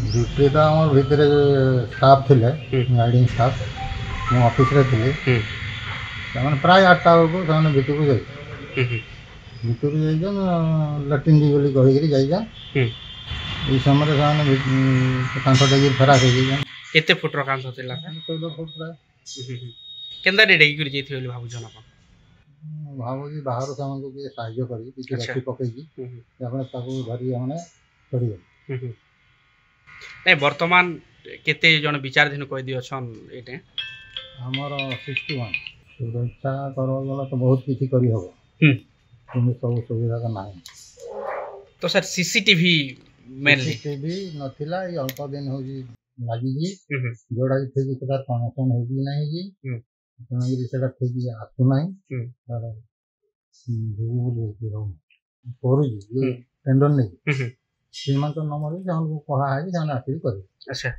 duty तो आम भितर स्टाफ थे गाइडिंग स्टाफ मो ऑफिस रे थे प्राय 8टा बेलू से भितर को जाए भितर जाइछन लाट्रिन जी बोली कहीकि जाइछन ये समय कांथ डेगी फेराक हो जाइछन केते फुटर कांथ थिला 14 फुट प्राय केनदा डेगी कर जेथि बोली भाबुछन अपन भावुँ बाहर से साहाଯ୍य करी अच्छा रस्सी पकईकि धरी मैंने चढ़ीगले नहीं वर्तमान केते जन विचारधीन कैदी अछन एटे आमर 61 सुरक्षा कर तो बहुत किसी करी हबो किंतु सब सुविधा तो ना तो सर सीसीटीवी मेनली सीसीटीवी नथिला ये अल्प दिन हो लगी जोड़ा ठीक से कनेक्शन हो नहीं जी तेनाली से ठीक आसुना करुँ टेंडर नहीं श्रीमंत नंबर कहा है आसिक कर अच्छा